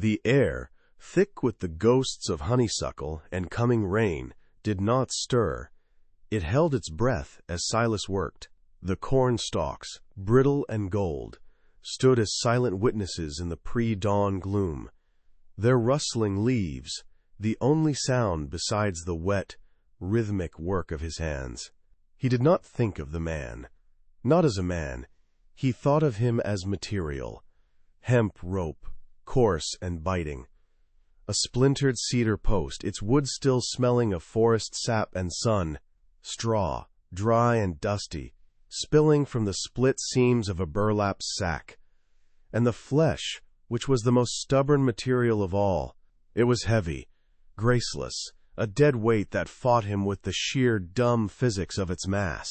The air, thick with the ghosts of honeysuckle and coming rain, did not stir. It held its breath as Silas worked. The corn stalks, brittle and gold, stood as silent witnesses in the pre-dawn gloom. Their rustling leaves, the only sound besides the wet, rhythmic work of his hands. He did not think of the man. Not as a man. He thought of him as material. Hemp rope, coarse and biting. A splintered cedar post, its wood still smelling of forest sap and sun. Straw, dry and dusty, spilling from the split seams of a burlap sack. And the flesh, which was the most stubborn material of all. It was heavy, graceless, a dead weight that fought him with the sheer dumb physics of its mass.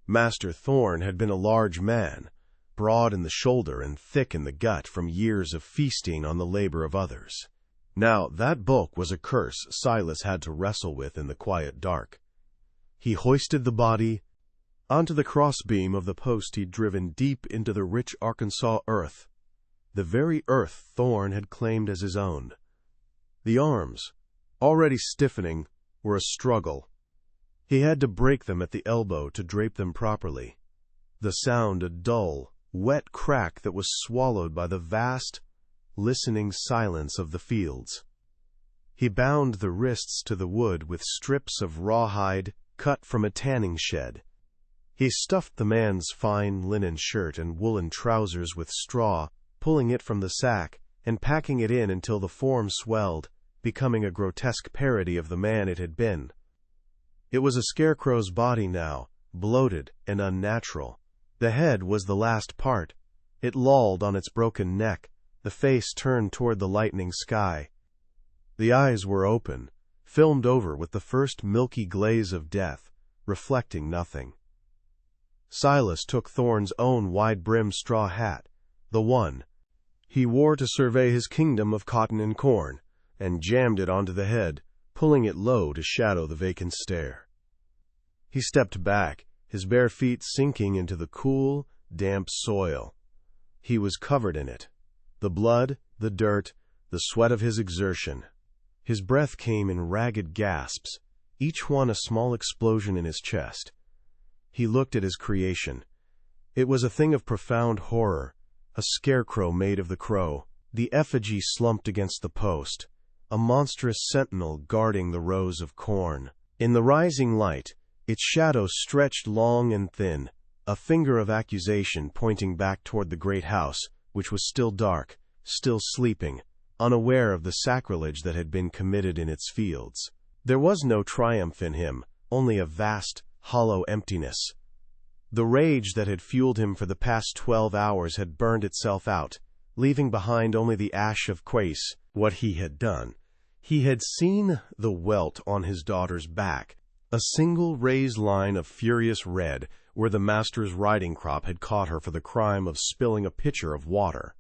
Master Thorn had been a large man, broad in the shoulder and thick in the gut from years of feasting on the labor of others. Now that bulk was a curse Silas had to wrestle with in the quiet dark. He hoisted the body onto the crossbeam of the post he'd driven deep into the rich Arkansas earth, the very earth Thorn had claimed as his own. The arms, already stiffening, were a struggle. He had to break them at the elbow to drape them properly. The sound a dull, wet crack that was swallowed by the vast, listening silence of the fields. He bound the wrists to the wood with strips of rawhide cut from a tanning shed. He stuffed the man's fine linen shirt and woolen trousers with straw, pulling it from the sack and packing it in until the form swelled, becoming a grotesque parody of the man it had been. It was a scarecrow's body now, bloated and unnatural. The head was the last part. It lolled on its broken neck, the face turned toward the lightening sky. The eyes were open, filmed over with the first milky glaze of death, reflecting nothing. Silas took Thorn's own wide-brimmed straw hat, the one he wore to survey his kingdom of cotton and corn, and jammed it onto the head, pulling it low to shadow the vacant stare. He stepped back, his bare feet sinking into the cool, damp soil. He was covered in it. The blood, the dirt, the sweat of his exertion. His breath came in ragged gasps, each one a small explosion in his chest. He looked at his creation. It was a thing of profound horror, a scarecrow made of the crow, the effigy slumped against the post, a monstrous sentinel guarding the rows of corn. In the rising light, its shadow stretched long and thin, a finger of accusation pointing back toward the great house, which was still dark, still sleeping, unaware of the sacrilege that had been committed in its fields. There was no triumph in him, only a vast, hollow emptiness. The rage that had fueled him for the past 12 hours had burned itself out, leaving behind only the ash of what he had done. He had seen the welt on his daughter's back, a single raised line of furious red where the master's riding crop had caught her for the crime of spilling a pitcher of water.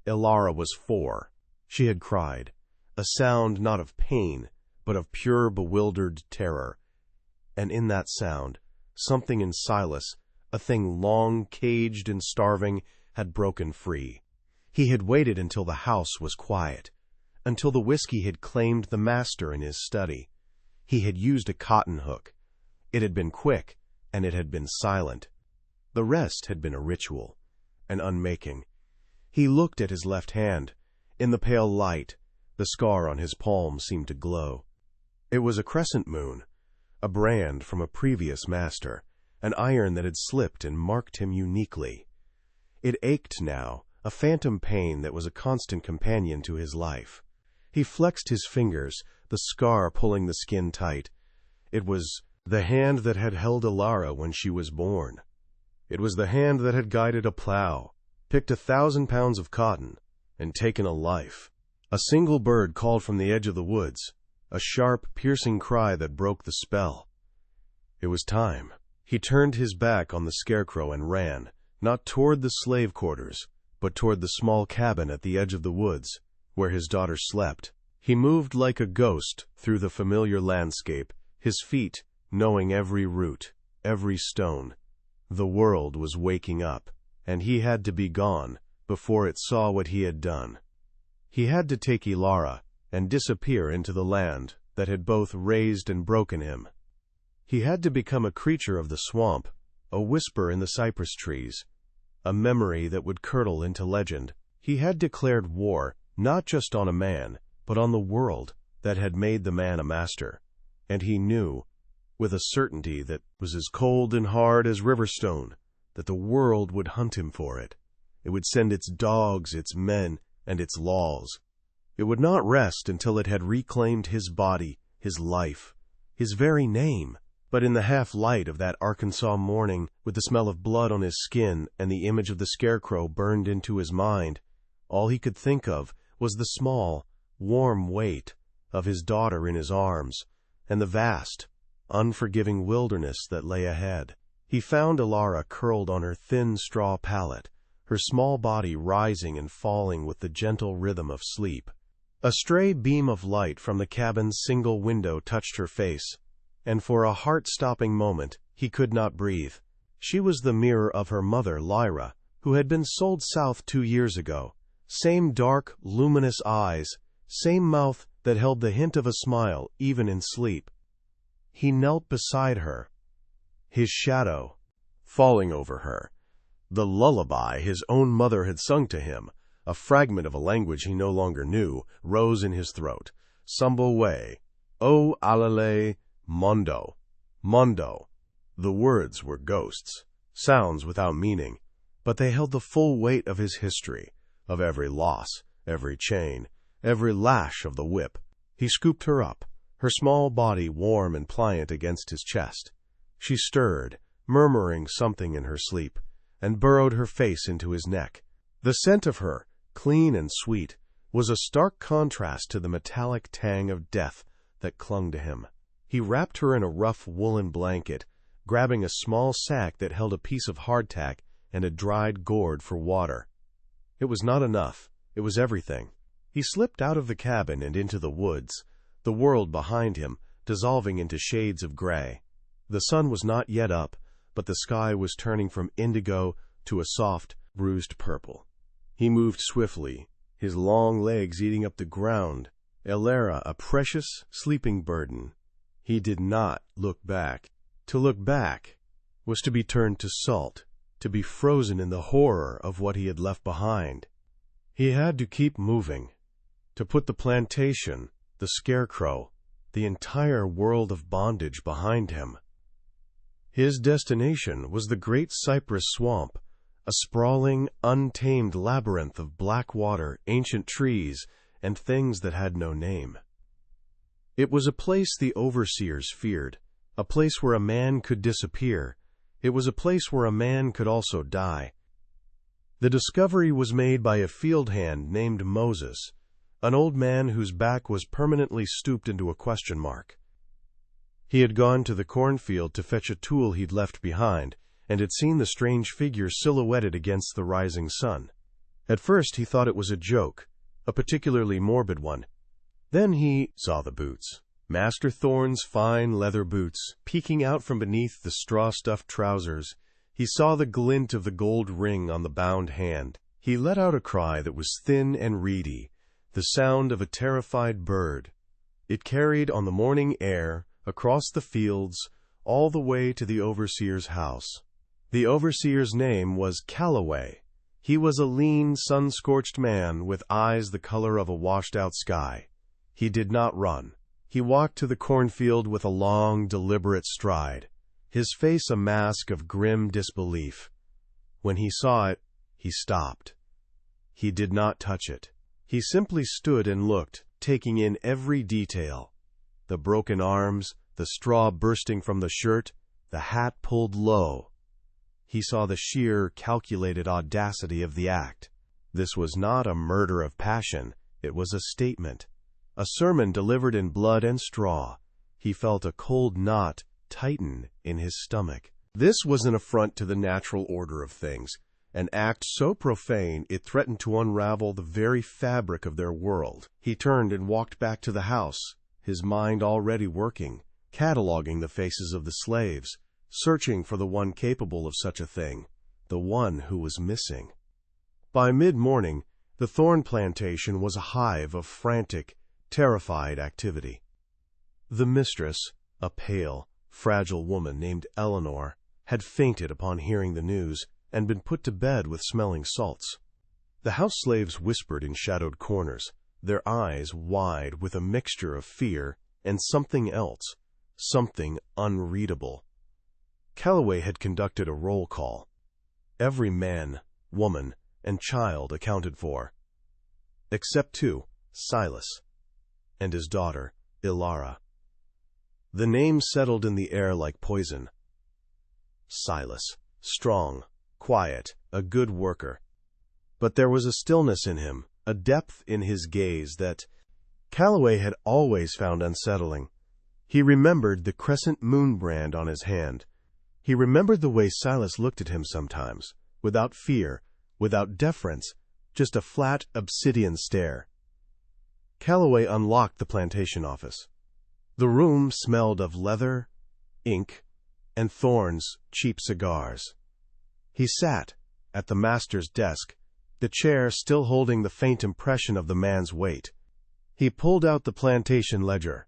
Ilara was 4. She had cried, a sound not of pain, but of pure bewildered terror. And in that sound, something in Silas, a thing long caged and starving, had broken free. He had waited until the house was quiet, until the whiskey had claimed the master in his study. He had used a cotton hook. It had been quick, and it had been silent. The rest had been a ritual, an unmaking. He looked at his left hand. In the pale light, the scar on his palm seemed to glow. It was a crescent moon, a brand from a previous master, an iron that had slipped and marked him uniquely. It ached now, a phantom pain that was a constant companion to his life. He flexed his fingers, the scar pulling the skin tight. It was the hand that had held Ilara when she was born. It was the hand that had guided a plow, picked 1,000 pounds of cotton, and taken a life. A single bird called from the edge of the woods, a sharp, piercing cry that broke the spell. It was time. He turned his back on the scarecrow and ran, not toward the slave quarters, but toward the small cabin at the edge of the woods, where his daughter slept. He moved like a ghost through the familiar landscape, his feet knowing every root, every stone. The world was waking up, and he had to be gone before it saw what he had done. He had to take Ilara and disappear into the land that had both raised and broken him. He had to become a creature of the swamp, a whisper in the cypress trees, a memory that would curdle into legend. He had declared war not just on a man, but on the world that had made the man a master. And he knew, with a certainty that was as cold and hard as Riverstone, that the world would hunt him for it. It would send its dogs, its men, and its laws. It would not rest until it had reclaimed his body, his life, his very name. But in the half-light of that Arkansas morning, with the smell of blood on his skin and the image of the Scarecrow burned into his mind, all he could think of was the small, warm weight of his daughter in his arms, and the vast, unforgiving wilderness that lay ahead. He found Ilara curled on her thin straw pallet, her small body rising and falling with the gentle rhythm of sleep. A stray beam of light from the cabin's single window touched her face, and for a heart-stopping moment he could not breathe. She was the mirror of her mother, Lyra, who had been sold south 2 years ago. Same dark, luminous eyes, same mouth that held the hint of a smile even in sleep. He knelt beside her, his shadow falling over her. The lullaby his own mother had sung to him, a fragment of a language he no longer knew, rose in his throat. Sambo way, o alale, mondo, mondo. The words were ghosts, sounds without meaning, but they held the full weight of his history, of every loss, every chain, every lash of the whip. He scooped her up, her small body warm and pliant against his chest. She stirred, murmuring something in her sleep, and burrowed her face into his neck. The scent of her, clean and sweet, was a stark contrast to the metallic tang of death that clung to him. He wrapped her in a rough woolen blanket, grabbing a small sack that held a piece of hardtack and a dried gourd for water. It was not enough. It was everything. He slipped out of the cabin and into the woods, the world behind him dissolving into shades of gray. The sun was not yet up, but the sky was turning from indigo to a soft, bruised purple. He moved swiftly, his long legs eating up the ground, Ilara a precious sleeping burden. He did not look back. To look back was to be turned to salt, to be frozen in the horror of what he had left behind. He had to keep moving, to put the plantation, the Scarecrow, the entire world of bondage behind him. His destination was the great cypress swamp, a sprawling, untamed labyrinth of black water, ancient trees, and things that had no name. It was a place the overseers feared, a place where a man could disappear. It was a place where a man could also die. The discovery was made by a field hand named Moses, an old man whose back was permanently stooped into a question mark. He had gone to the cornfield to fetch a tool he'd left behind, and had seen the strange figure silhouetted against the rising sun. At first he thought it was a joke, a particularly morbid one. Then he saw the boots, Master Thorne's fine leather boots, peeking out from beneath the straw-stuffed trousers. He saw the glint of the gold ring on the bound hand. He let out a cry that was thin and reedy, the sound of a terrified bird. It carried on the morning air, across the fields, all the way to the overseer's house. The overseer's name was Holloway. He was a lean, sun-scorched man with eyes the color of a washed-out sky. He did not run. He walked to the cornfield with a long, deliberate stride, his face a mask of grim disbelief. When he saw it, he stopped. He did not touch it. He simply stood and looked, taking in every detail. The broken arms, the straw bursting from the shirt, the hat pulled low. He saw the sheer, calculated audacity of the act. This was not a murder of passion. It was a statement, a sermon delivered in blood and straw. He felt a cold knot tighten in his stomach. This was an affront to the natural order of things, an act so profane it threatened to unravel the very fabric of their world. He turned and walked back to the house, his mind already working, cataloging the faces of the slaves, searching for the one capable of such a thing, the one who was missing. By mid-morning, The thorn plantation was a hive of frantic, terrified activity. The mistress, a pale, fragile woman named Eleanor, had fainted upon hearing the news and been put to bed with smelling salts. The house slaves whispered in shadowed corners, their eyes wide with a mixture of fear and something else, something unreadable. Holloway had conducted a roll call. Every man, woman, and child accounted for, except two, Silas and his daughter, Ilara. The name settled in the air like poison. Silas, strong, quiet, a good worker. But there was a stillness in him, a depth in his gaze that Holloway had always found unsettling. He remembered the crescent moon brand on his hand. He remembered the way Silas looked at him sometimes, without fear, without deference, just a flat obsidian stare. Holloway unlocked the plantation office. The room smelled of leather, ink, and Thorne's cheap cigars. He sat at the master's desk, the chair still holding the faint impression of the man's weight. He pulled out the plantation ledger.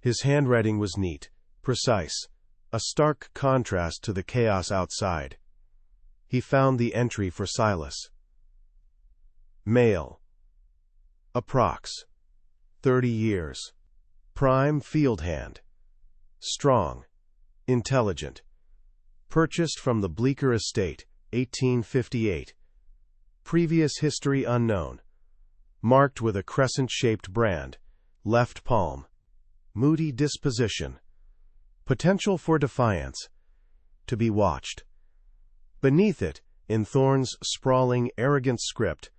His handwriting was neat, precise, a stark contrast to the chaos outside. He found the entry for Silas. Male. Approx. 30 years. Prime field hand. Strong. Intelligent. Purchased from the Bleecker Estate, 1858. Previous history unknown. Marked with a crescent-shaped brand. Left palm. Moody disposition. Potential for defiance. To be watched. Beneath it, in Thorne's sprawling, arrogant script,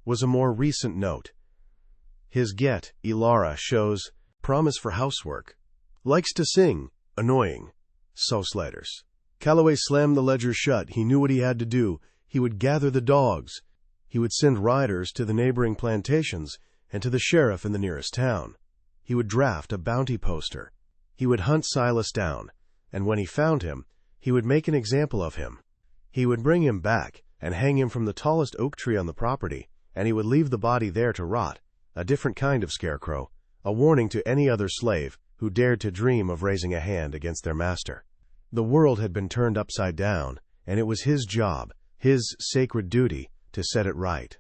was a more recent note. His get, Ilara, shows promise for housework. Likes to sing. Annoying. So Sliders. Holloway slammed the ledger shut. He knew what he had to do. He would gather the dogs. He would send riders to the neighboring plantations and to the sheriff in the nearest town. He would draft a bounty poster. He would hunt Silas down, and when he found him, he would make an example of him. He would bring him back and hang him from the tallest oak tree on the property, and he would leave the body there to rot, a different kind of scarecrow, a warning to any other slave who dared to dream of raising a hand against their master. The world had been turned upside down, and it was his job, his sacred duty, to set it right.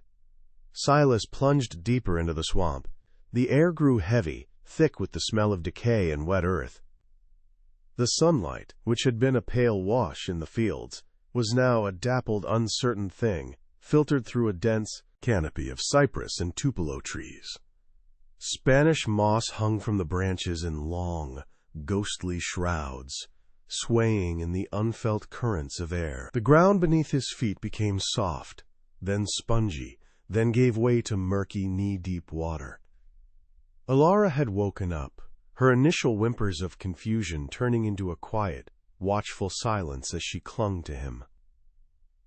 Silas plunged deeper into the swamp. The air grew heavy, thick with the smell of decay and wet earth. The sunlight, which had been a pale wash in the fields, was now a dappled, uncertain thing, filtered through a dense canopy of cypress and tupelo trees. Spanish moss hung from the branches in long, ghostly shrouds, swaying in the unfelt currents of air. The ground beneath his feet became soft, then spongy, then gave way to murky, knee-deep water. Ilara had woken up, her initial whimpers of confusion turning into a quiet, watchful silence as she clung to him.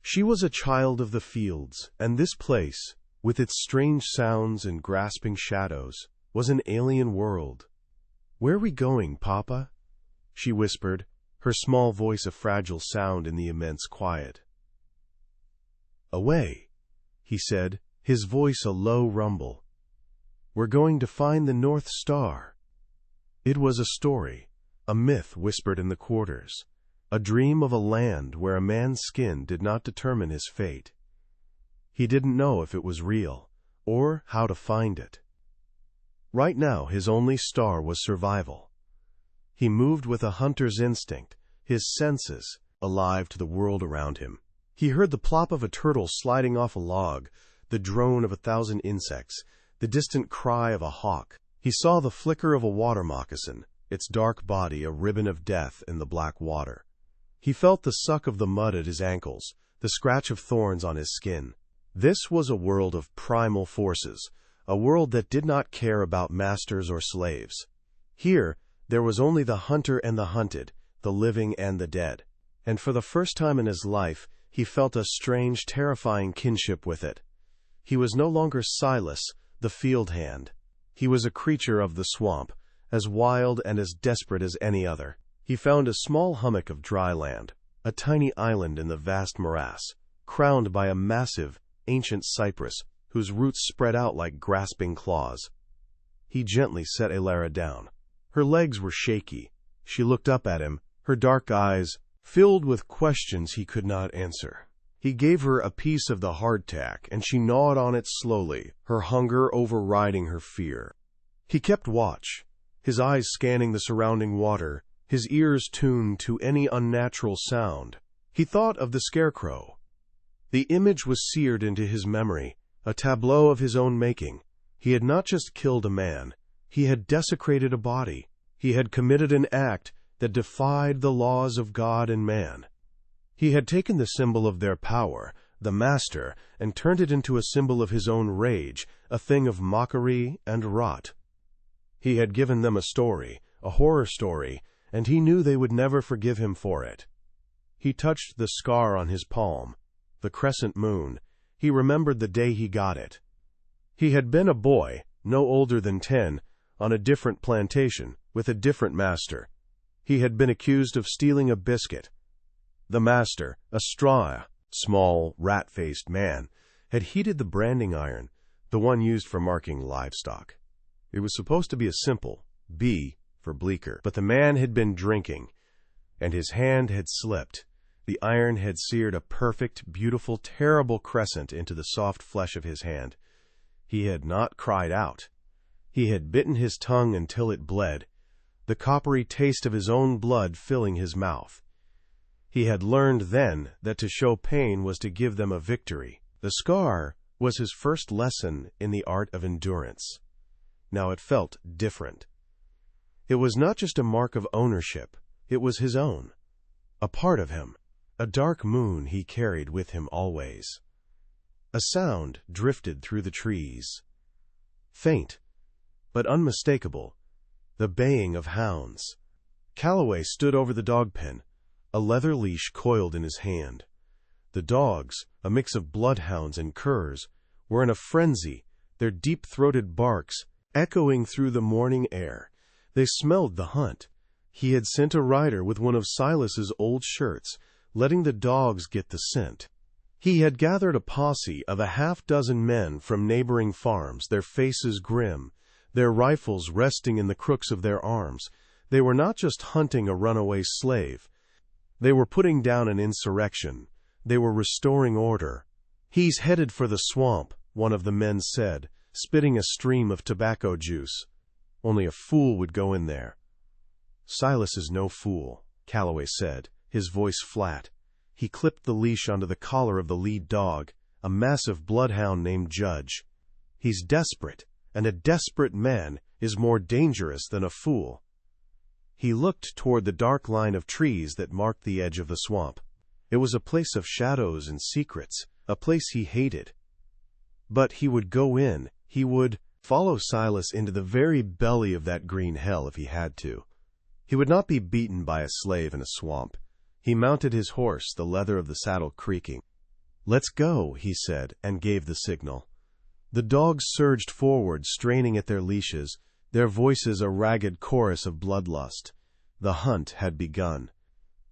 She was a child of the fields, and this place, with its strange sounds and grasping shadows, was an alien world. "Where are we going, Papa?" she whispered, her small voice a fragile sound in the immense quiet. "Away," he said, his voice a low rumble. "We're going to find the North Star." It was a story, a myth whispered in the quarters, a dream of a land where a man's skin did not determine his fate. He didn't know if it was real, or how to find it. Right now, his only star was survival. He moved with a hunter's instinct, his senses alive to the world around him. He heard the plop of a turtle sliding off a log, the drone of 1,000 insects, the distant cry of a hawk. He saw the flicker of a water moccasin, its dark body a ribbon of death in the black water. He felt the suck of the mud at his ankles, the scratch of thorns on his skin. This was a world of primal forces, a world that did not care about masters or slaves. Here, there was only the hunter and the hunted, the living and the dead. And for the first time in his life, he felt a strange, terrifying kinship with it. He was no longer Silas, the field hand. He was a creature of the swamp, as wild and as desperate as any other. He found a small hummock of dry land, a tiny island in the vast morass, crowned by a massive, ancient cypress whose roots spread out like grasping claws. He gently set Elara down. Her legs were shaky. She looked up at him, her dark eyes filled with questions he could not answer. He gave her a piece of the hardtack, and she gnawed on it slowly, her hunger overriding her fear. He kept watch, his eyes scanning the surrounding water, his ears tuned to any unnatural sound. He thought of the Scarecrow. The image was seared into his memory, a tableau of his own making. He had not just killed a man, he had desecrated a body. He had committed an act that defied the laws of God and man. He had taken the symbol of their power, the master, and turned it into a symbol of his own rage, a thing of mockery and rot. He had given them a story, a horror story, and he knew they would never forgive him for it. He touched the scar on his palm, the crescent moon. He remembered the day he got it. He had been a boy, no older than 10, on a different plantation, with a different master. He had been accused of stealing a biscuit. The master, a small, rat-faced man, had heated the branding iron, the one used for marking livestock. It was supposed to be a simple B for Bleecker, but the man had been drinking, and his hand had slipped. The iron had seared a perfect, beautiful, terrible crescent into the soft flesh of his hand. He had not cried out. He had bitten his tongue until it bled, the coppery taste of his own blood filling his mouth. He had learned then that to show pain was to give them a victory. The scar was his first lesson in the art of endurance. Now it felt different. It was not just a mark of ownership, it was his own, a part of him, a dark moon he carried with him always. A sound drifted through the trees. Faint, but unmistakable, the baying of hounds. Holloway stood over the dog pen, a leather leash coiled in his hand. The dogs, a mix of bloodhounds and curs, were in a frenzy, their deep-throated barks echoing through the morning air. They smelled the hunt. He had sent a rider with one of Silas's old shirts, letting the dogs get the scent. He had gathered a posse of a half-dozen men from neighboring farms, their faces grim, their rifles resting in the crooks of their arms. They were not just hunting a runaway slave. They were putting down an insurrection. They were restoring order. "He's headed for the swamp," one of the men said, spitting a stream of tobacco juice. "Only a fool would go in there." "Silas is no fool," Holloway said, his voice flat. He clipped the leash onto the collar of the lead dog, a massive bloodhound named Judge. "He's desperate, and a desperate man is more dangerous than a fool." He looked toward the dark line of trees that marked the edge of the swamp. It was a place of shadows and secrets, a place he hated. But he would go in, he would follow Silas into the very belly of that green hell if he had to. He would not be beaten by a slave in a swamp. He mounted his horse, the leather of the saddle creaking. "Let's go," he said, and gave the signal. The dogs surged forward, straining at their leashes, their voices a ragged chorus of bloodlust. The hunt had begun.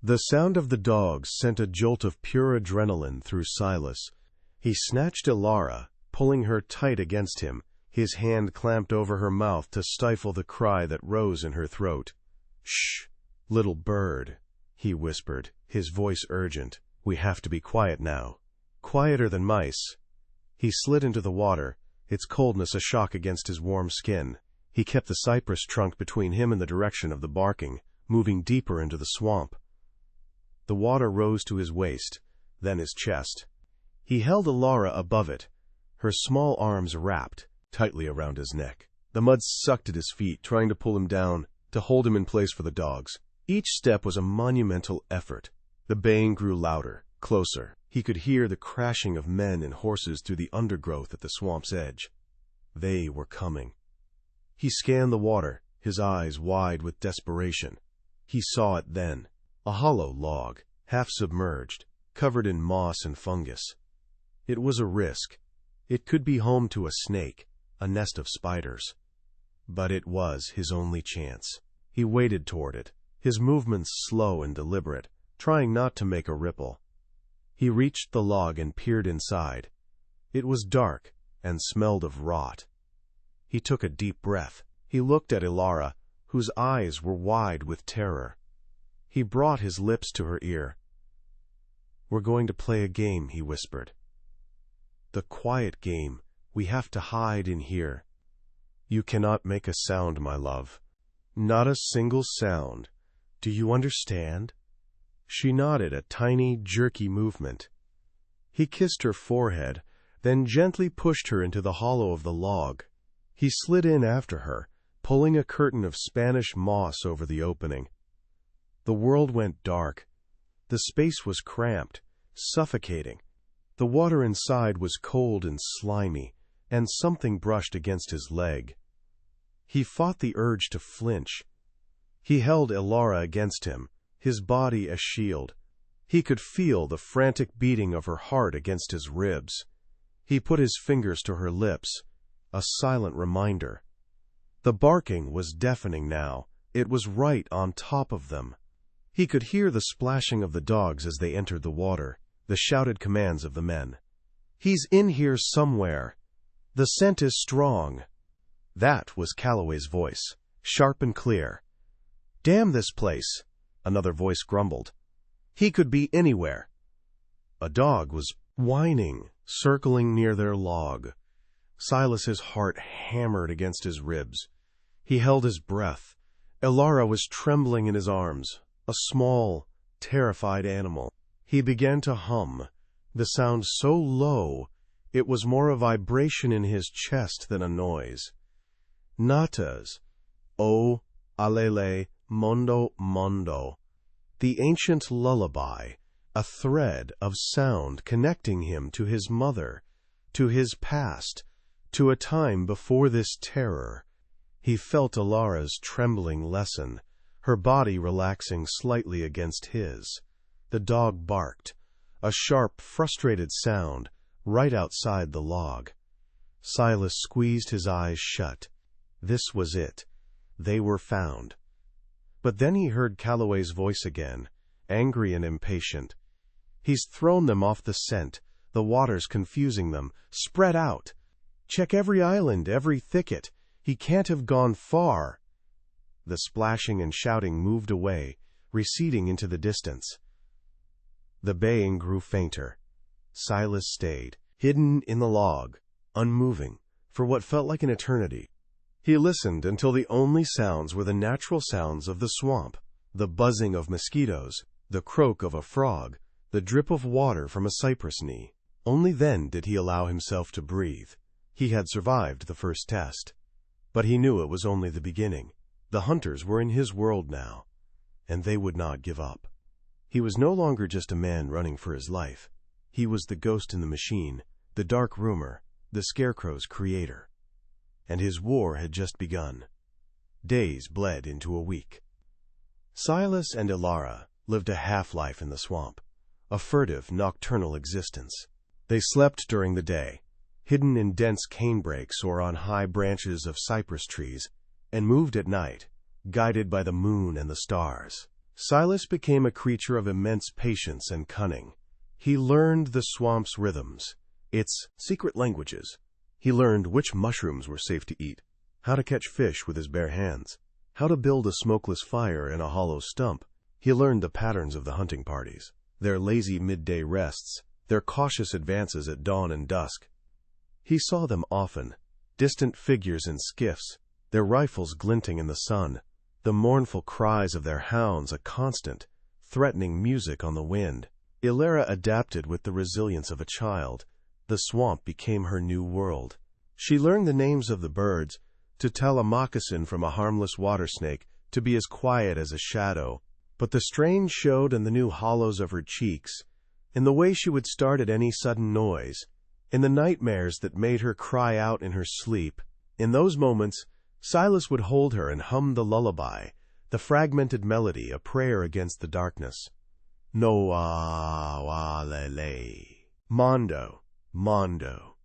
The sound of the dogs sent a jolt of pure adrenaline through Silas. He snatched Elara, pulling her tight against him, his hand clamped over her mouth to stifle the cry that rose in her throat. "Shh, little bird," he whispered, his voice urgent. "We have to be quiet now. Quieter than mice." He slid into the water, its coldness a shock against his warm skin. He kept the cypress trunk between him and the direction of the barking, moving deeper into the swamp. The water rose to his waist, then his chest. He held Elara above it, her small arms wrapped tightly around his neck. The mud sucked at his feet, trying to pull him down, to hold him in place for the dogs. Each step was a monumental effort. The baying grew louder, closer. He could hear the crashing of men and horses through the undergrowth at the swamp's edge. They were coming. He scanned the water, his eyes wide with desperation. He saw it then. A hollow log, half submerged, covered in moss and fungus. It was a risk. It could be home to a snake, a nest of spiders. But it was his only chance. He waded toward it, his movements slow and deliberate, trying not to make a ripple. He reached the log and peered inside. It was dark, and smelled of rot. He took a deep breath. He looked at Ilara, whose eyes were wide with terror. He brought his lips to her ear. "We're going to play a game," he whispered. "The quiet game. We have to hide in here. You cannot make a sound, my love. Not a single sound. Do you understand?" She nodded, a tiny, jerky movement. He kissed her forehead, then gently pushed her into the hollow of the log. He slid in after her, pulling a curtain of Spanish moss over the opening. The world went dark. The space was cramped, suffocating. The water inside was cold and slimy, and something brushed against his leg. He fought the urge to flinch. He held Ilara against him, his body a shield. He could feel the frantic beating of her heart against his ribs. He put his fingers to her lips, a silent reminder. The barking was deafening now. It was right on top of them. He could hear the splashing of the dogs as they entered the water, the shouted commands of the men. "He's in here somewhere. The scent is strong." That was Calloway's voice, sharp and clear. "Damn this place," another voice grumbled. "He could be anywhere." A dog was whining, circling near their log. Silas's heart hammered against his ribs. He held his breath. Ilara was trembling in his arms, a small, terrified animal. He began to hum, the sound so low it was more a vibration in his chest than a noise. Natas, O alele mondo mondo, the ancient lullaby, a thread of sound connecting him to his mother, to his past, to a time before this terror. He felt Ilara's trembling lessen, her body relaxing slightly against his. The dog barked, a sharp, frustrated sound, right outside the log. Silas squeezed his eyes shut. This was it. They were found. But then he heard Calloway's voice again, angry and impatient. "He's thrown them off the scent, the water's confusing them. Spread out. Check every island, every thicket. He can't have gone far." The splashing and shouting moved away, receding into the distance. The baying grew fainter. Silas stayed, hidden in the log, unmoving, for what felt like an eternity. He listened until the only sounds were the natural sounds of the swamp, the buzzing of mosquitoes, the croak of a frog, the drip of water from a cypress knee. Only then did he allow himself to breathe. He had survived the first test. But he knew it was only the beginning. The hunters were in his world now, and they would not give up. He was no longer just a man running for his life. He was the ghost in the machine, the dark rumor, the Scarecrow's creator. And his war had just begun. Days bled into a week. Silas and Ilara lived a half-life in the swamp, a furtive, nocturnal existence. They slept during the day, hidden in dense canebrakes or on high branches of cypress trees, and moved at night, guided by the moon and the stars. Silas became a creature of immense patience and cunning. He learned the swamp's rhythms, its secret languages. He learned which mushrooms were safe to eat, how to catch fish with his bare hands, how to build a smokeless fire in a hollow stump. He learned the patterns of the hunting parties, their lazy midday rests, their cautious advances at dawn and dusk. He saw them often, distant figures in skiffs, their rifles glinting in the sun, the mournful cries of their hounds a constant, threatening music on the wind. Ilara adapted with the resilience of a child. The swamp became her new world. She learned the names of the birds, to tell a moccasin from a harmless water snake to be as quiet as a shadow. But the strange showed in the new hollows of her cheeks, in the way she would start at any sudden noise, in the nightmares that made her cry out in her sleep. In those moments, Silas would hold her and hum the lullaby, the fragmented melody, a prayer against the darkness. No wa lele. Mondo, Mondo.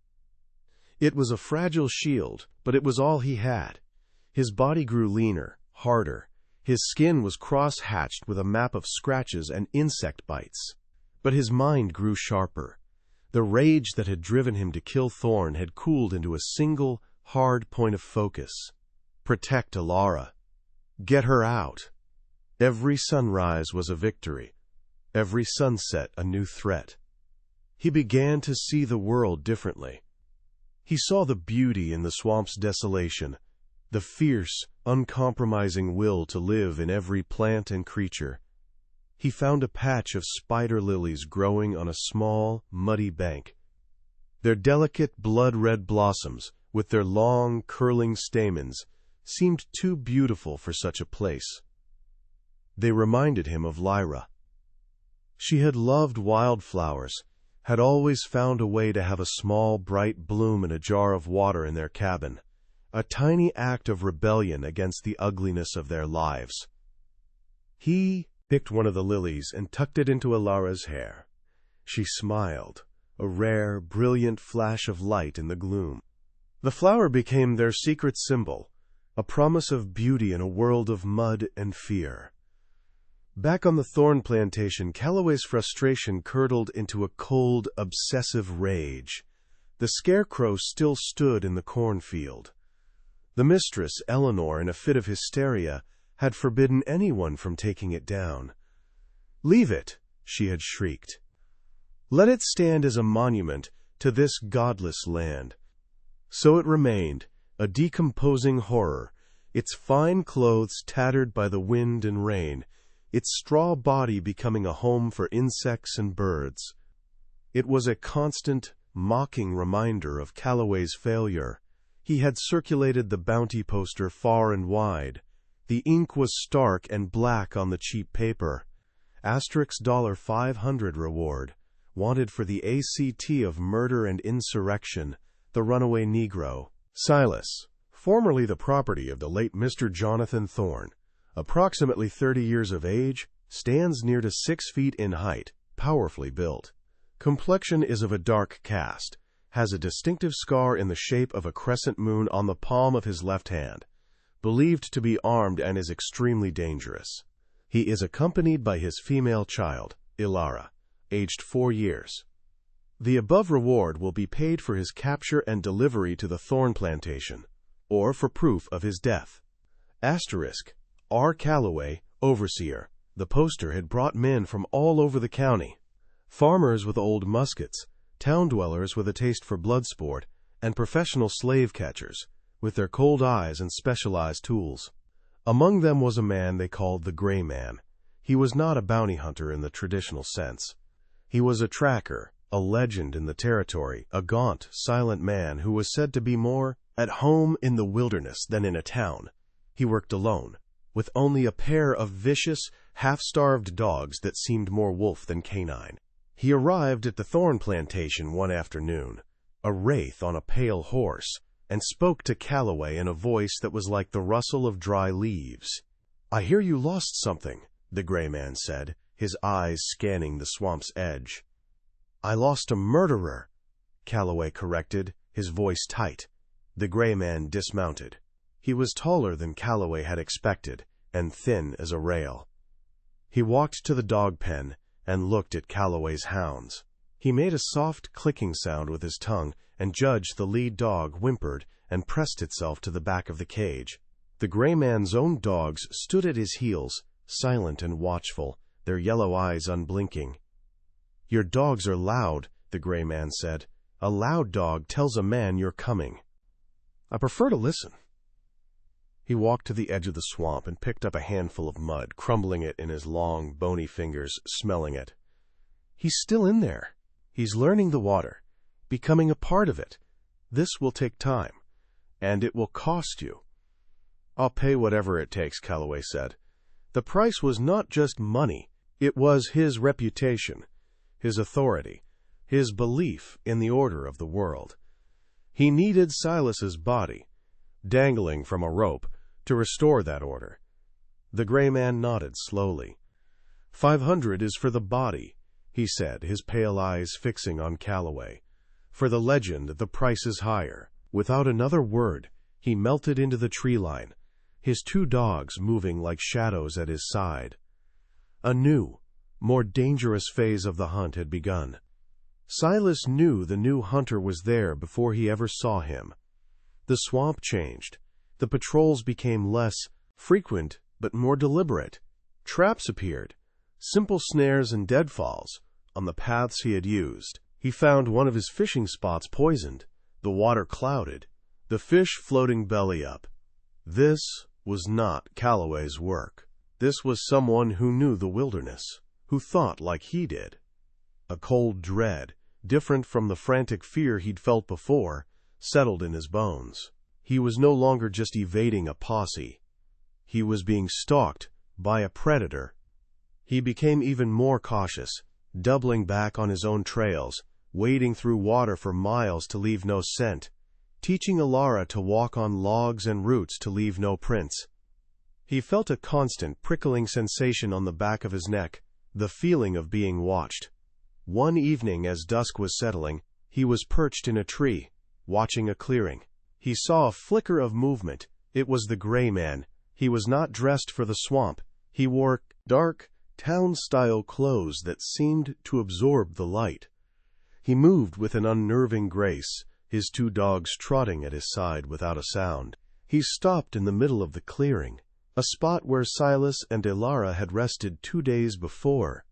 It was a fragile shield, but it was all he had. His body grew leaner, harder. His skin was cross-hatched with a map of scratches and insect bites. But his mind grew sharper. The rage that had driven him to kill Thorn had cooled into a single, hard point of focus. Protect Ilara. Get her out. Every sunrise was a victory. Every sunset a new threat. He began to see the world differently. He saw the beauty in the swamp's desolation, the fierce, uncompromising will to live in every plant and creature. He found a patch of spider lilies growing on a small, muddy bank. Their delicate, blood-red blossoms, with their long, curling stamens, seemed too beautiful for such a place. They reminded him of Lyra. She had loved wildflowers, had always found a way to have a small, bright bloom in a jar of water in their cabin, a tiny act of rebellion against the ugliness of their lives. He picked one of the lilies and tucked it into Ilara's hair. She smiled, a rare, brilliant flash of light in the gloom. The flower became their secret symbol, a promise of beauty in a world of mud and fear. Back on the thorn plantation, Calloway's frustration curdled into a cold, obsessive rage. The Scarecrow still stood in the cornfield. The mistress, Eleanor, in a fit of hysteria, had forbidden anyone from taking it down. "Leave it," she had shrieked. "Let it stand as a monument to this godless land." So it remained, a decomposing horror, its fine clothes tattered by the wind and rain, its straw body becoming a home for insects and birds. It was a constant, mocking reminder of Calloway's failure. He had circulated the bounty poster far and wide. The ink was stark and black on the cheap paper. $500 reward, wanted for the ACT of murder and insurrection, the runaway Negro. Silas, formerly the property of the late Mr. Jonathan Thorn, approximately 30 years of age, stands near to 6 feet in height, powerfully built. Complexion is of a dark cast, has a distinctive scar in the shape of a crescent moon on the palm of his left hand. Believed to be armed and is extremely dangerous. He is accompanied by his female child, Ilara, aged 4 years. The above reward will be paid for his capture and delivery to the thorn plantation, or for proof of his death. R. Calloway, overseer. The poster had brought men from all over the county. Farmers with old muskets, town dwellers with a taste for blood sport, and professional slave catchers, with their cold eyes and specialized tools. Among them was a man they called the Gray Man. He was not a bounty hunter in the traditional sense. He was a tracker, a legend in the territory, a gaunt, silent man who was said to be more at home in the wilderness than in a town. He worked alone, with only a pair of vicious, half-starved dogs that seemed more wolf than canine. He arrived at the thorn plantation one afternoon, a wraith on a pale horse, and spoke to Calloway in a voice that was like the rustle of dry leaves. "I hear you lost something," the Gray Man said, his eyes scanning the swamp's edge. "I lost a murderer," Calloway corrected, his voice tight. The Gray Man dismounted. He was taller than Calloway had expected, and thin as a rail. He walked to the dog pen and looked at Calloway's hounds. He made a soft clicking sound with his tongue and judged the lead dog whimpered and pressed itself to the back of the cage. The Gray Man's own dogs stood at his heels, silent and watchful, their yellow eyes unblinking. "Your dogs are loud," the Gray Man said. "A loud dog tells a man you're coming." "I prefer to listen." He walked to the edge of the swamp and picked up a handful of mud, crumbling it in his long, bony fingers, smelling it. "He's still in there. He's learning the water, becoming a part of it. This will take time, and it will cost you." "I'll pay whatever it takes," Calloway said. The price was not just money. It was his reputation, his authority, his belief in the order of the world. He needed Silas's body, dangling from a rope, to restore that order. The Gray Man nodded slowly. "500 is for the body," he said, his pale eyes fixing on Calloway. "For the legend, the price is higher." Without another word, he melted into the tree line, his 2 dogs moving like shadows at his side. A new, more dangerous phase of the hunt had begun. Silas knew the new hunter was there before he ever saw him. The swamp changed. The patrols became less frequent but more deliberate. Traps appeared, simple snares and deadfalls, on the paths he had used. He found one of his fishing spots poisoned, the water clouded, the fish floating belly up. This was not Calloway's work. This was someone who knew the wilderness, who thought like he did. A cold dread, different from the frantic fear he'd felt before, settled in his bones. He was no longer just evading a posse. He was being stalked by a predator. He became even more cautious, doubling back on his own trails, wading through water for miles to leave no scent, teaching Alara to walk on logs and roots to leave no prints. He felt a constant prickling sensation on the back of his neck, the feeling of being watched. One evening as dusk was settling, he was perched in a tree, watching a clearing. He saw a flicker of movement. It was the gray man. He was not dressed for the swamp. He wore dark, town-style clothes that seemed to absorb the light. He moved with an unnerving grace, his 2 dogs trotting at his side without a sound. He stopped in the middle of the clearing, a spot where Silas and Alara had rested 2 days before.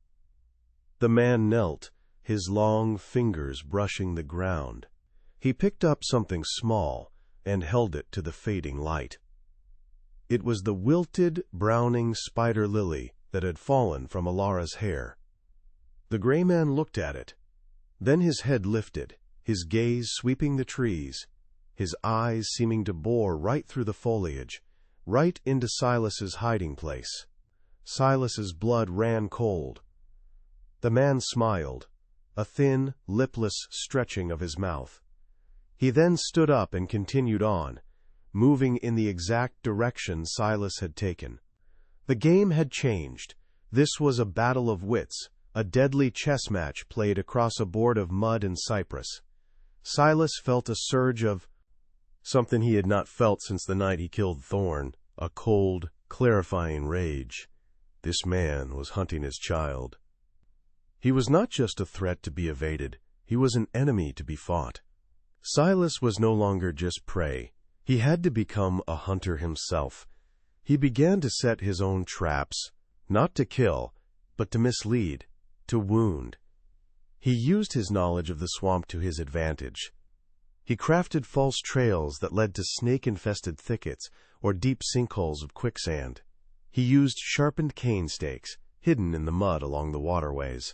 The man knelt, his long fingers brushing the ground. He picked up something small and held it to the fading light. It was the wilted, browning spider lily that had fallen from Alara's hair. The gray man looked at it. Then his head lifted, his gaze sweeping the trees, his eyes seeming to bore right through the foliage, right into Silas's hiding place. Silas's blood ran cold. The man smiled, a thin, lipless stretching of his mouth. He then stood up and continued on, moving in the exact direction Silas had taken. The game had changed. This was a battle of wits, a deadly chess match played across a board of mud and cypress. Silas felt a surge of something he had not felt since the night he killed Thorn, a cold, clarifying rage. This man was hunting his child. He was not just a threat to be evaded. He was an enemy to be fought. Silas was no longer just prey. He had to become a hunter himself. He began to set his own traps, not to kill, but to mislead, to wound. He used his knowledge of the swamp to his advantage. He crafted false trails that led to snake-infested thickets or deep sinkholes of quicksand. He used sharpened cane stakes, hidden in the mud along the waterways.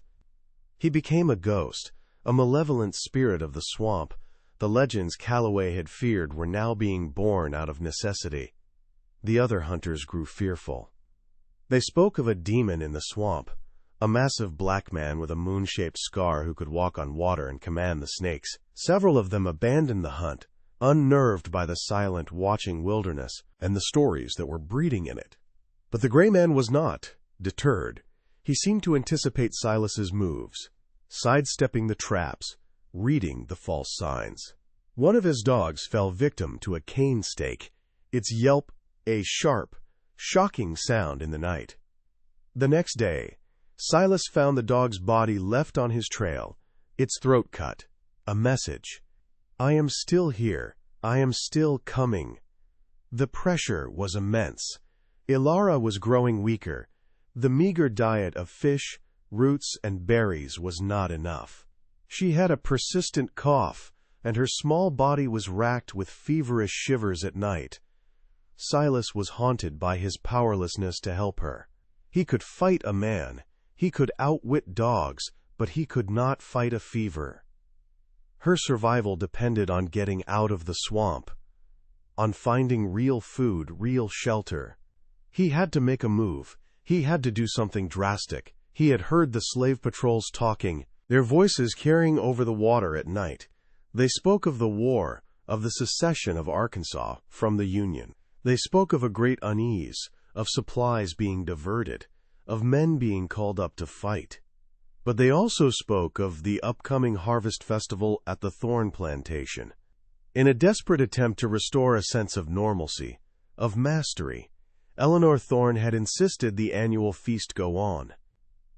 He became a ghost, a malevolent spirit of the swamp. The legends Calloway had feared were now being born out of necessity. The other hunters grew fearful. They spoke of a demon in the swamp, a massive black man with a moon-shaped scar who could walk on water and command the snakes. Several of them abandoned the hunt, unnerved by the silent, watching wilderness and the stories that were breeding in it. But the gray man was not deterred. He seemed to anticipate Silas's moves, sidestepping the traps, reading the false signs. One of his dogs fell victim to a cane stake, its yelp a sharp, shocking sound in the night. The next day, Silas found the dog's body left on his trail, its throat cut. A message. I am still here. I am still coming. The pressure was immense. Alara was growing weaker. The meager diet of fish, roots, and berries was not enough. She had a persistent cough, and her small body was racked with feverish shivers at night. Silas was haunted by his powerlessness to help her. He could fight a man, he could outwit dogs, but he could not fight a fever. Her survival depended on getting out of the swamp, on finding real food, real shelter. He had to make a move. He had to do something drastic. He had heard the slave patrols talking, their voices carrying over the water at night. They spoke of the war, of the secession of Arkansas from the Union. They spoke of a great unease, of supplies being diverted, of men being called up to fight. But they also spoke of the upcoming harvest festival at the Thorn plantation. In a desperate attempt to restore a sense of normalcy, of mastery, Eleanor Thorn had insisted the annual feast go on.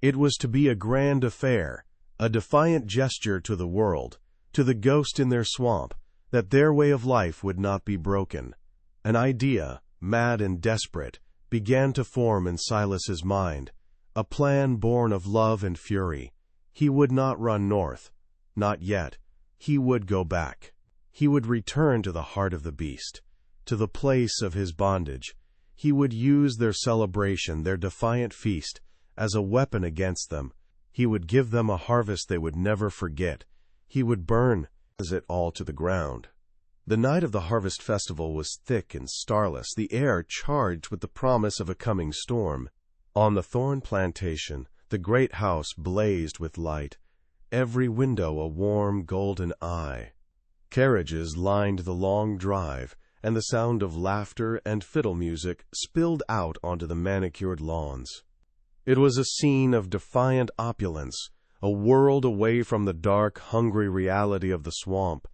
It was to be a grand affair, a defiant gesture to the world, to the ghost in their swamp, that their way of life would not be broken. An idea, mad and desperate, began to form in Silas's mind, a plan born of love and fury. He would not run north. Not yet. He would go back. He would return to the heart of the beast, to the place of his bondage. He would use their celebration, their defiant feast, as a weapon against them. He would give them a harvest they would never forget. He would burn it all to the ground. The night of the harvest festival was thick and starless, the air charged with the promise of a coming storm. On the thorn plantation, the great house blazed with light, every window a warm golden eye. Carriages lined the long drive, and the sound of laughter and fiddle music spilled out onto the manicured lawns. It was a scene of defiant opulence, a world away from the dark, hungry reality of the swamp.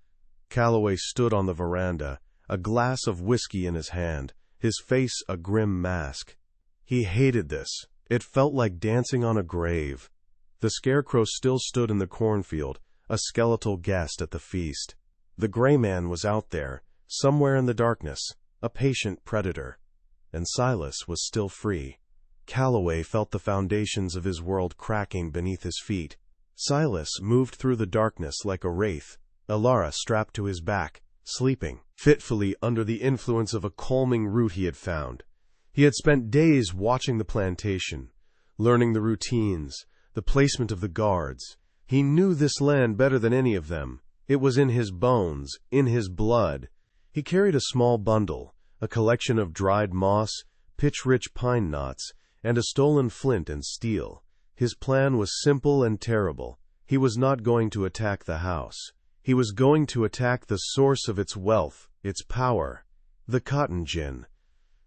Holloway stood on the veranda, a glass of whiskey in his hand, his face a grim mask. He hated this. It felt like dancing on a grave. The Scarecrow still stood in the cornfield, a skeletal guest at the feast. The gray man was out there, somewhere in the darkness, a patient predator. And Silas was still free. Holloway felt the foundations of his world cracking beneath his feet. Silas moved through the darkness like a wraith, Alara strapped to his back, sleeping fitfully under the influence of a calming root he had found. He had spent days watching the plantation, learning the routines, the placement of the guards. He knew this land better than any of them. It was in his bones, in his blood. He carried a small bundle, a collection of dried moss, pitch-rich pine knots, and a stolen flint and steel. His plan was simple and terrible. He was not going to attack the house. He was going to attack the source of its wealth, its power, the cotton gin.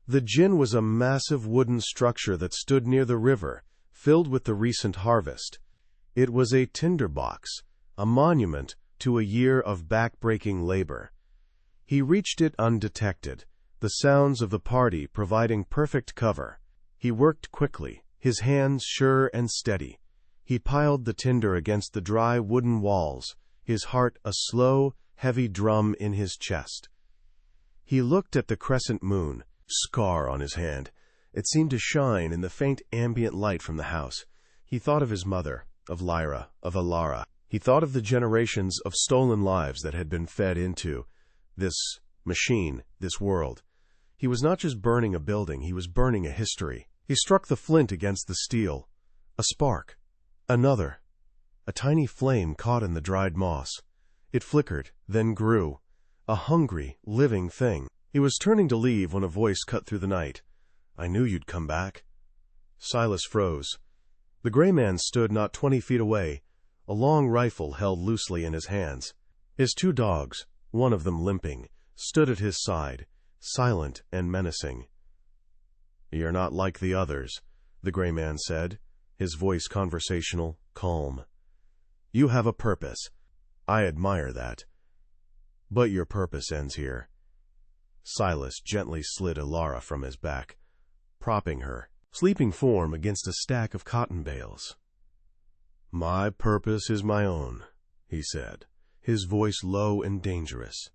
The gin was a massive wooden structure that stood near the river, filled with the recent harvest. It was a tinderbox, a monument to a year of back-breaking labor. He reached it undetected, the sounds of the party providing perfect cover. He worked quickly, his hands sure and steady. He piled the tinder against the dry wooden walls, his heart a slow, heavy drum in his chest. He looked at the crescent moon, scar on his hand. It seemed to shine in the faint ambient light from the house. He thought of his mother, of Lyra, of Alara. He thought of the generations of stolen lives that had been fed into this machine, this world. He was not just burning a building, he was burning a history. He struck the flint against the steel. A spark. Another. A tiny flame caught in the dried moss. It flickered, then grew. A hungry, living thing. He was turning to leave when a voice cut through the night. "I knew you'd come back." Silas froze. The gray man stood not 20 feet away, a long rifle held loosely in his hands. His 2 dogs, one of them limping, stood at his side, silent and menacing. "You're not like the others," the gray man said, his voice conversational, calm. "You have a purpose. I admire that. But your purpose ends here." Silas gently slid Alara from his back, propping her sleeping form against a stack of cotton bales. "My purpose is my own," he said, his voice low and dangerous.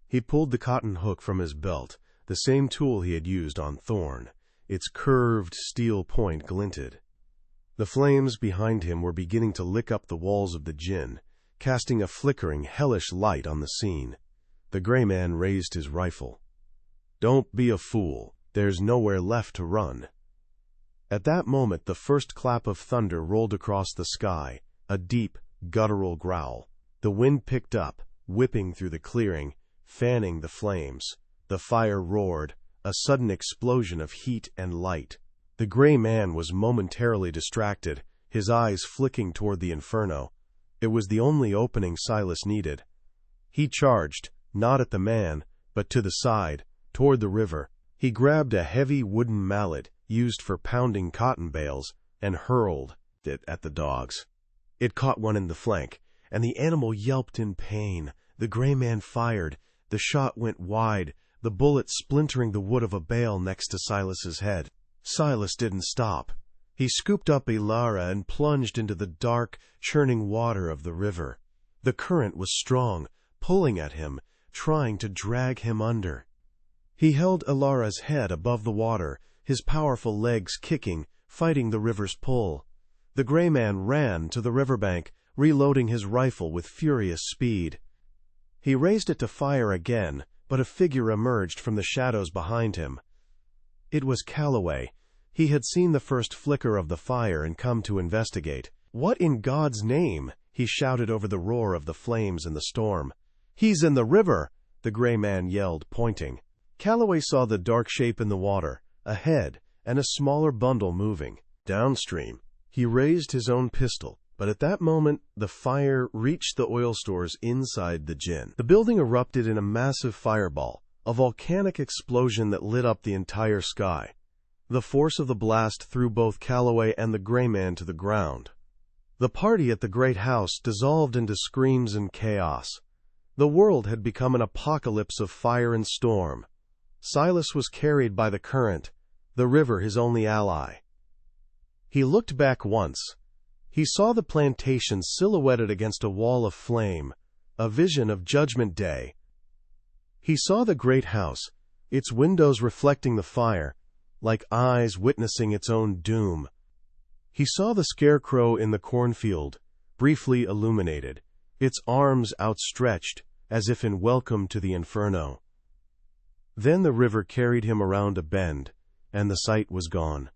He pulled the cotton hook from his belt, the same tool he had used on Thorn. Its curved steel point glinted. The flames behind him were beginning to lick up the walls of the gin, casting a flickering, hellish light on the scene. The gray man raised his rifle. "Don't be a fool. There's nowhere left to run." At that moment the first clap of thunder rolled across the sky, a deep, guttural growl. The wind picked up, whipping through the clearing, fanning the flames. The fire roared, a sudden explosion of heat and light. The gray man was momentarily distracted, his eyes flicking toward the inferno. It was the only opening Silas needed. He charged, not at the man, but to the side, toward the river. He grabbed a heavy wooden mallet used for pounding cotton bales and hurled it at the dogs. It caught one in the flank, and the animal yelped in pain. The gray man fired. The shot went wide, the bullet splintering the wood of a bale next to Silas's head. Silas didn't stop. He scooped up Ilara and plunged into the dark, churning water of the river. The current was strong, pulling at him, trying to drag him under. He held Ilara's head above the water, his powerful legs kicking, fighting the river's pull. The gray man ran to the riverbank, reloading his rifle with furious speed. He raised it to fire again, but a figure emerged from the shadows behind him. It was Holloway. He had seen the first flicker of the fire and come to investigate. "What in God's name?" he shouted over the roar of the flames and the storm. "He's in the river!" the gray man yelled, pointing. Holloway saw the dark shape in the water, a head, and a smaller bundle moving. Downstream, he raised his own pistol, but at that moment the fire reached the oil stores inside the gin. The building erupted in a massive fireball, a volcanic explosion that lit up the entire sky. The force of the blast threw both Holloway and the gray man to the ground. The party at the great house dissolved into screams and chaos. The world had become an apocalypse of fire and storm. Silas was carried by the current, the river his only ally. He looked back once. He saw the plantation silhouetted against a wall of flame, a vision of Judgment Day. He saw the great house, its windows reflecting the fire, like eyes witnessing its own doom. He saw the Scarecrow in the cornfield, briefly illuminated, its arms outstretched, as if in welcome to the inferno. Then the river carried him around a bend, and the sight was gone.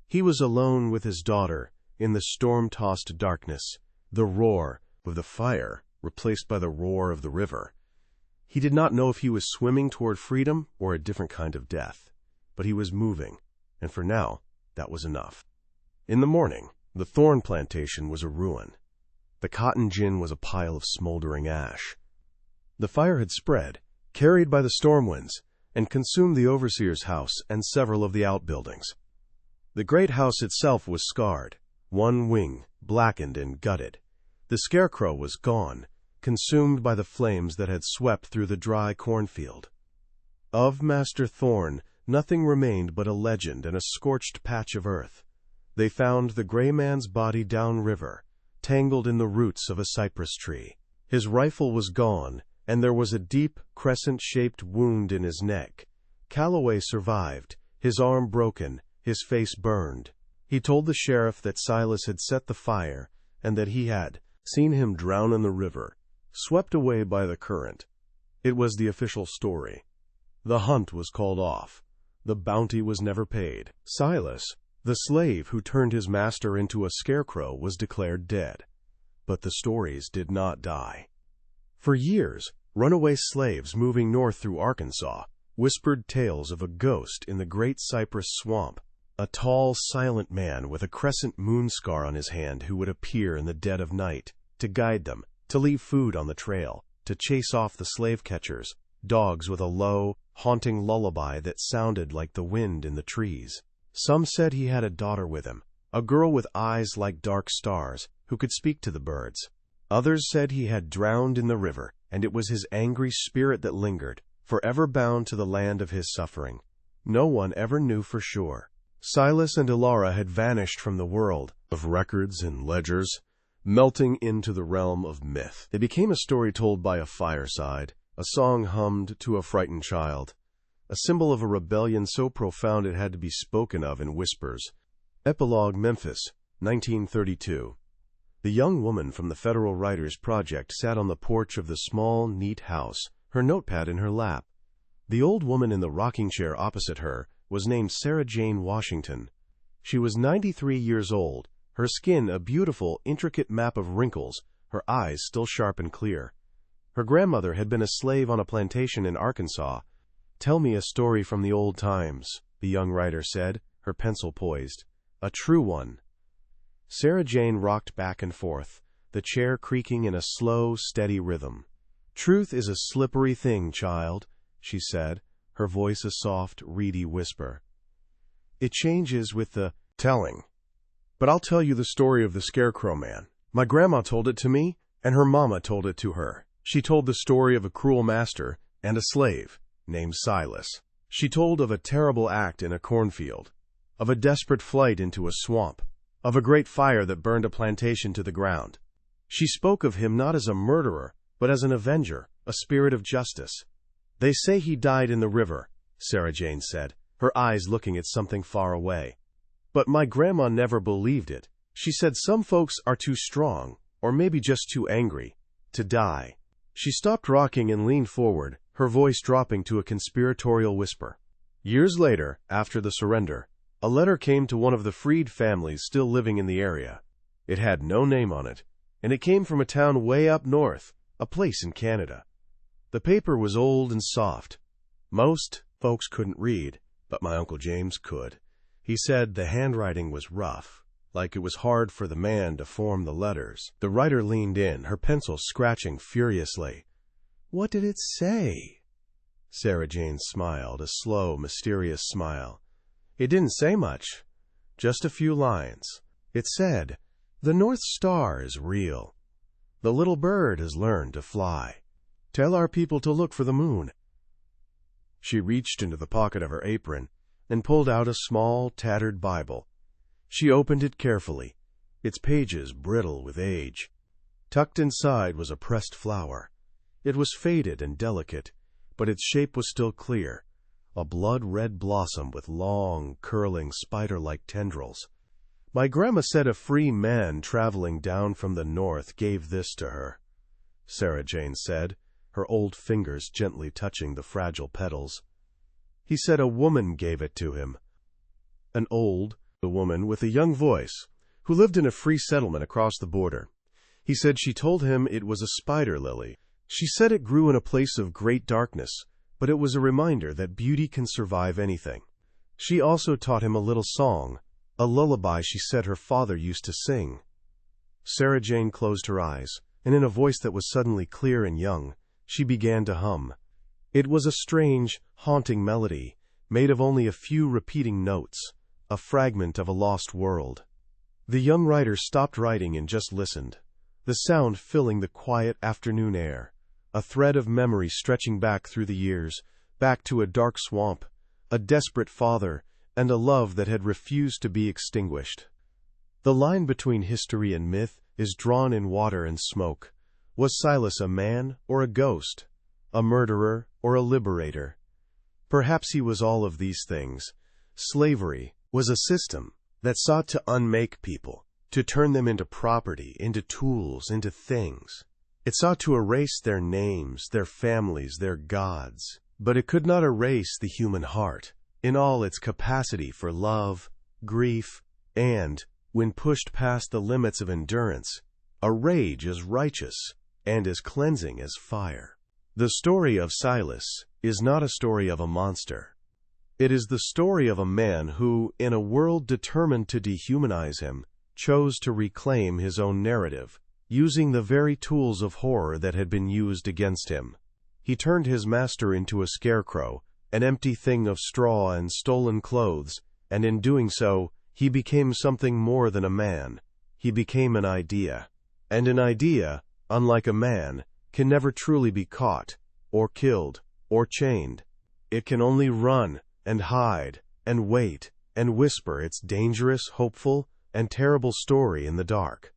He was alone with his daughter, in the storm-tossed darkness, the roar of the fire replaced by the roar of the river. He did not know if he was swimming toward freedom or a different kind of death. But he was moving, and for now, that was enough. In the morning, the thorn plantation was a ruin. The cotton gin was a pile of smoldering ash. The fire had spread, carried by the storm winds, and consumed the overseer's house and several of the outbuildings. The great house itself was scarred, one wing blackened and gutted. The Scarecrow was gone, consumed by the flames that had swept through the dry cornfield. Of Master Thorn, nothing remained but a legend and a scorched patch of earth. They found the gray man's body downriver, tangled in the roots of a cypress tree. His rifle was gone, and there was a deep, crescent-shaped wound in his neck. Holloway survived, his arm broken, his face burned. He told the sheriff that Silas had set the fire, and that he had seen him drown in the river, swept away by the current. It was the official story. The hunt was called off. The bounty was never paid. Silas, the slave who turned his master into a scarecrow, was declared dead. But the stories did not die. For years, runaway slaves moving north through Arkansas whispered tales of a ghost in the great cypress swamp, a tall, silent man with a crescent moon scar on his hand who would appear in the dead of night to guide them, to leave food on the trail, to chase off the slave catchers, dogs with a low, haunting lullaby that sounded like the wind in the trees. Some said he had a daughter with him, a girl with eyes like dark stars, who could speak to the birds. Others said he had drowned in the river, and it was his angry spirit that lingered, forever bound to the land of his suffering. No one ever knew for sure. Silas and Ilara had vanished from the world of records and ledgers, melting into the realm of myth. They became a story told by a fireside, a song hummed to a frightened child, a symbol of a rebellion so profound it had to be spoken of in whispers. Epilogue, Memphis, 1932. The young woman from the Federal Writers Project sat on the porch of the small, neat house, her notepad in her lap. The old woman in the rocking chair opposite her was named Sarah Jane Washington. She was 93 years old, her skin a beautiful, intricate map of wrinkles, her eyes still sharp and clear. Her grandmother had been a slave on a plantation in Arkansas. "Tell me a story from the old times," the young writer said, her pencil poised. "A true one." Sarah Jane rocked back and forth, the chair creaking in a slow, steady rhythm. "Truth is a slippery thing, child," she said, her voice a soft, reedy whisper. "It changes with the telling. But I'll tell you the story of the Scarecrow man. My grandma told it to me, and her mama told it to her. She told the story of a cruel master and a slave named Silas. She told of a terrible act in a cornfield, of a desperate flight into a swamp, of a great fire that burned a plantation to the ground. She spoke of him not as a murderer, but as an avenger, a spirit of justice. "They say he died in the river," Sarah Jane said, her eyes looking at something far away. "But my grandma never believed it. She said some folks are too strong, or maybe just too angry, to die." She stopped rocking and leaned forward, her voice dropping to a conspiratorial whisper. Years later, after the surrender, a letter came to one of the freed families still living in the area. It had no name on it, and it came from a town way up north, a place in Canada. The paper was old and soft. Most folks couldn't read, but my Uncle James could. He said the handwriting was rough, like it was hard for the man to form the letters. The writer leaned in, her pencil scratching furiously. "What did it say?" Sarah Jane smiled, a slow, mysterious smile. "It didn't say much, just a few lines. It said, 'The North Star is real. The little bird has learned to fly. Tell our people to look for the moon.'" She reached into the pocket of her apron and pulled out a small, tattered Bible. She opened it carefully, its pages brittle with age. Tucked inside was a pressed flower. It was faded and delicate, but its shape was still clear, a blood-red blossom with long, curling, spider-like tendrils. "My grandma said a free man traveling down from the north gave this to her," Sarah Jane said, her old fingers gently touching the fragile petals. "He said a woman gave it to him. An old woman with a young voice, who lived in a free settlement across the border. He said she told him it was a spider lily. She said it grew in a place of great darkness, but it was a reminder that beauty can survive anything. She also taught him a little song, a lullaby she said her father used to sing." Sarah Jane closed her eyes, and in a voice that was suddenly clear and young, she began to hum. It was a strange, haunting melody, made of only a few repeating notes, a fragment of a lost world. The young writer stopped writing and just listened, the sound filling the quiet afternoon air, a thread of memory stretching back through the years, back to a dark swamp, a desperate father, and a love that had refused to be extinguished. The line between history and myth is drawn in water and smoke. Was Silas a man or a ghost? A murderer or a liberator? Perhaps he was all of these things. Slavery was a system that sought to unmake people, to turn them into property, into tools, into things. It sought to erase their names, their families, their gods. But it could not erase the human heart, in all its capacity for love, grief, and, when pushed past the limits of endurance, a rage as righteous and as cleansing as fire. The story of Silas is not a story of a monster. It is the story of a man who, in a world determined to dehumanize him, chose to reclaim his own narrative, using the very tools of horror that had been used against him. He turned his master into a scarecrow, an empty thing of straw and stolen clothes, and in doing so, he became something more than a man. He became an idea. And an idea, unlike a man, can never truly be caught, or killed, or chained. It can only run, and hide, and wait, and whisper its dangerous, hopeful, and terrible story in the dark.